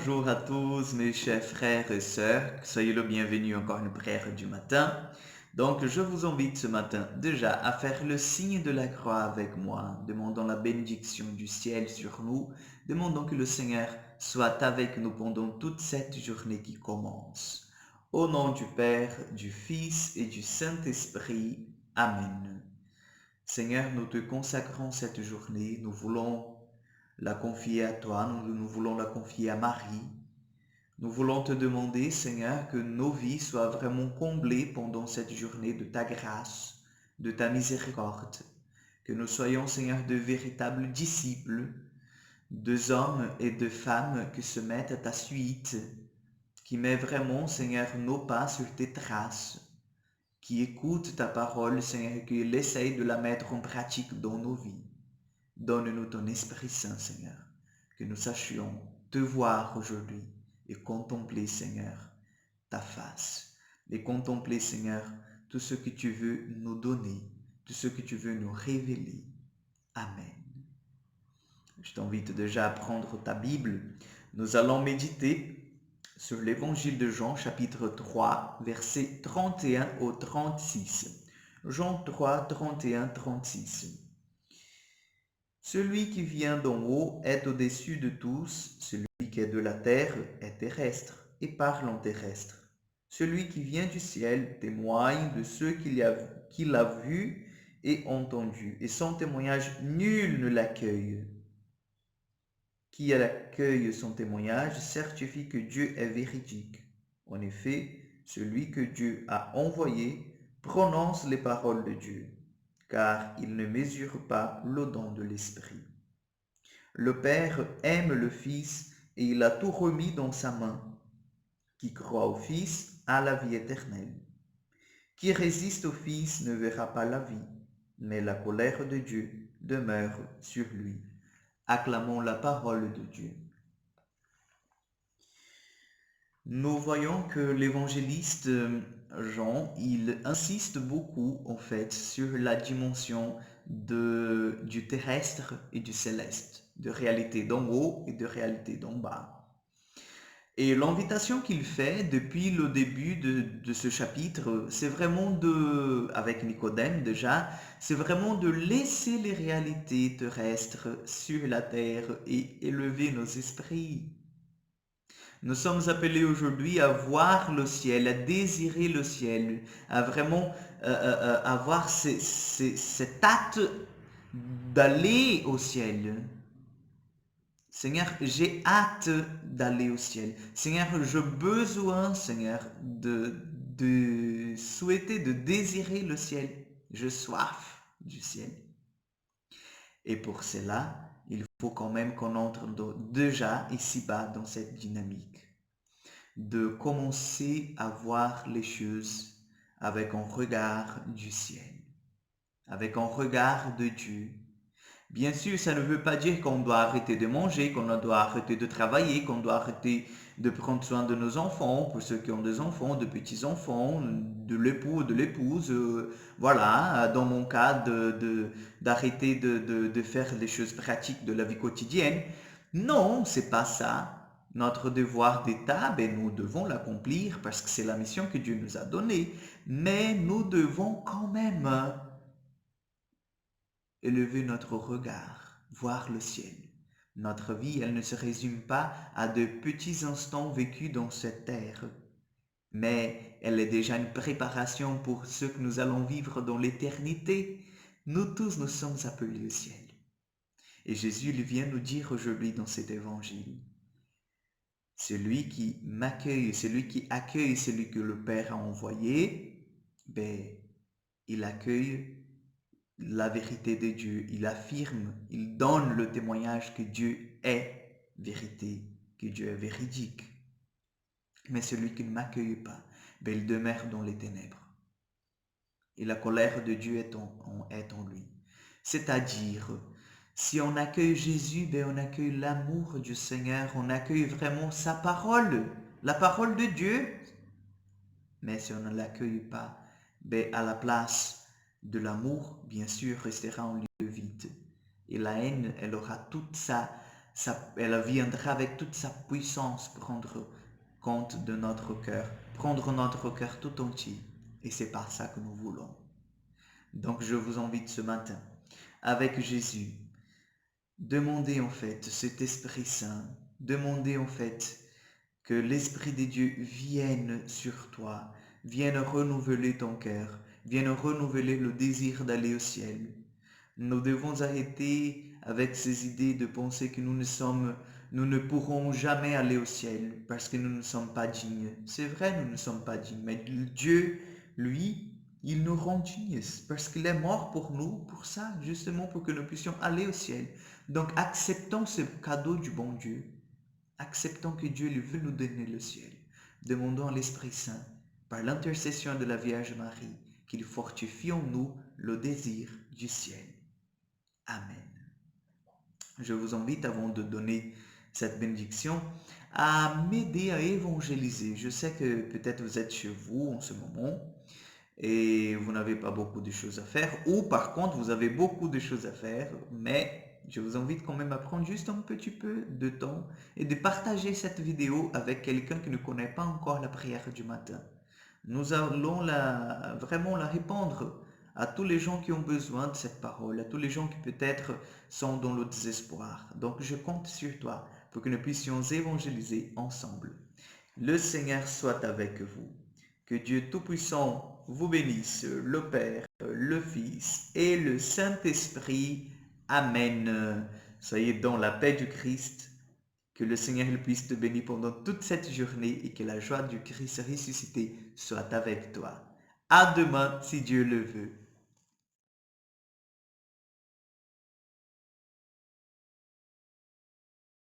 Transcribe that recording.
bonjour à tous mes chers frères et sœurs, soyez le bienvenu encore à une prière du matin. Donc je vous invite ce matin déjà à faire le signe de la croix avec moi, demandant la bénédiction du ciel sur nous, demandant que le Seigneur soit avec nous pendant toute cette journée qui commence. Au nom du Père, du Fils et du Saint-Esprit. Amen. Seigneur, nous te consacrons cette journée, nous voulons la confier à toi, nous voulons la confier à Marie. Nous voulons te demander, Seigneur, que nos vies soient vraiment comblées pendant cette journée de ta grâce, de ta miséricorde. Que nous soyons, Seigneur, de véritables disciples, de hommes et de femmes qui se mettent à ta suite, qui mettent vraiment, Seigneur, nos pas sur tes traces, qui écoutent ta parole, Seigneur, et qui essayent de la mettre en pratique dans nos vies. Donne-nous ton Esprit Saint, Seigneur, que nous sachions te voir aujourd'hui et contempler, Seigneur, ta face. Et contempler, Seigneur, tout ce que tu veux nous donner, tout ce que tu veux nous révéler. Amen. Je t'invite déjà à prendre ta Bible. Nous allons méditer sur l'Évangile de Jean, chapitre 3, versets 31 au 36. Jean 3, 31, 36. Celui qui vient d'en haut est au-dessus de tous, celui qui est de la terre est terrestre et parle en terrestre. Celui qui vient du ciel témoigne de ceux qu'il a vus et entendus, et son témoignage nul ne l'accueille. Qui accueille son témoignage certifie que Dieu est véridique. En effet, celui que Dieu a envoyé prononce les paroles de Dieu, car il ne mesure pas le don de l'Esprit. Le Père aime le Fils et il a tout remis dans sa main. Qui croit au Fils a la vie éternelle. Qui résiste au Fils ne verra pas la vie, mais la colère de Dieu demeure sur lui. Acclamons la parole de Dieu. Nous voyons que l'évangéliste Jean, il insiste beaucoup en fait sur la dimension du terrestre et du céleste, de réalité d'en haut et de réalité d'en bas. Et l'invitation qu'il fait depuis le début de ce chapitre, c'est vraiment avec Nicodème déjà, c'est vraiment de laisser les réalités terrestres sur la terre et élever nos esprits. Nous sommes appelés aujourd'hui à voir le ciel, à désirer le ciel, à vraiment avoir cette hâte d'aller au ciel. Seigneur, j'ai hâte d'aller au ciel. Seigneur, j'ai besoin, Seigneur, de souhaiter, de désirer le ciel. Je soif du ciel. Et pour cela, il faut quand même qu'on entre déjà ici-bas dans cette dynamique de commencer à voir les choses avec un regard du ciel, avec un regard de Dieu. Bien sûr, ça ne veut pas dire qu'on doit arrêter de manger, qu'on doit arrêter de travailler, qu'on doit arrêter de prendre soin de nos enfants, pour ceux qui ont des enfants, de petits-enfants, de l'époux, de l'épouse. Voilà, dans mon cas, d'arrêter de faire les choses pratiques de la vie quotidienne. Non, c'est pas ça. Notre devoir d'État, ben, nous devons l'accomplir parce que c'est la mission que Dieu nous a donnée. Mais nous devons quand même élever notre regard, voir le ciel. Notre vie, elle ne se résume pas à de petits instants vécus dans cette terre, mais elle est déjà une préparation pour ce que nous allons vivre dans l'éternité. Nous tous, nous sommes appelés au ciel. Et Jésus il vient nous dire aujourd'hui dans cet évangile, celui qui m'accueille, celui qui accueille celui que le Père a envoyé, ben, il accueille la vérité de Dieu, il affirme, il donne le témoignage que Dieu est vérité, que Dieu est véridique. Mais celui qui ne m'accueille pas, ben il demeure dans les ténèbres. Et la colère de Dieu est en lui. C'est-à-dire, si on accueille Jésus, ben on accueille l'amour du Seigneur, on accueille vraiment sa parole, la parole de Dieu. Mais si on ne l'accueille pas, ben à la place de l'amour, bien sûr, restera un lieu vide. Et la haine, elle aura toute elle viendra avec toute sa puissance prendre compte de notre cœur, prendre notre cœur tout entier. Et c'est pas ça que nous voulons. Donc je vous invite ce matin, avec Jésus, demandez en fait cet Esprit Saint, demandez en fait que l'Esprit de Dieu vienne sur toi, vienne renouveler ton cœur, vienne renouveler le désir d'aller au ciel. Nous devons arrêter avec ces idées de penser que nous ne pourrons jamais aller au ciel parce que nous ne sommes pas dignes. C'est vrai, nous ne sommes pas dignes, mais Dieu, lui, il nous rend dignes parce qu'il est mort pour nous, pour ça, justement pour que nous puissions aller au ciel. Donc acceptons ce cadeau du bon Dieu. Acceptons que Dieu veut nous donner le ciel. Demandons à l'Esprit Saint, par l'intercession de la Vierge Marie, qu'il fortifie en nous le désir du ciel. Amen. Je vous invite, avant de donner cette bénédiction, à m'aider à évangéliser. Je sais que peut-être vous êtes chez vous en ce moment et vous n'avez pas beaucoup de choses à faire, ou par contre vous avez beaucoup de choses à faire, mais je vous invite quand même à prendre juste un petit peu de temps et de partager cette vidéo avec quelqu'un qui ne connaît pas encore la prière du matin. Nous allons vraiment la répandre à tous les gens qui ont besoin de cette parole, à tous les gens qui peut-être sont dans le désespoir. Donc je compte sur toi pour que nous puissions évangéliser ensemble. Le Seigneur soit avec vous. Que Dieu Tout-Puissant vous bénisse, le Père, le Fils et le Saint-Esprit. Amen. Soyez dans la paix du Christ. Que le Seigneur puisse te bénir pendant toute cette journée et que la joie du Christ ressuscité soit avec toi. À demain si Dieu le veut.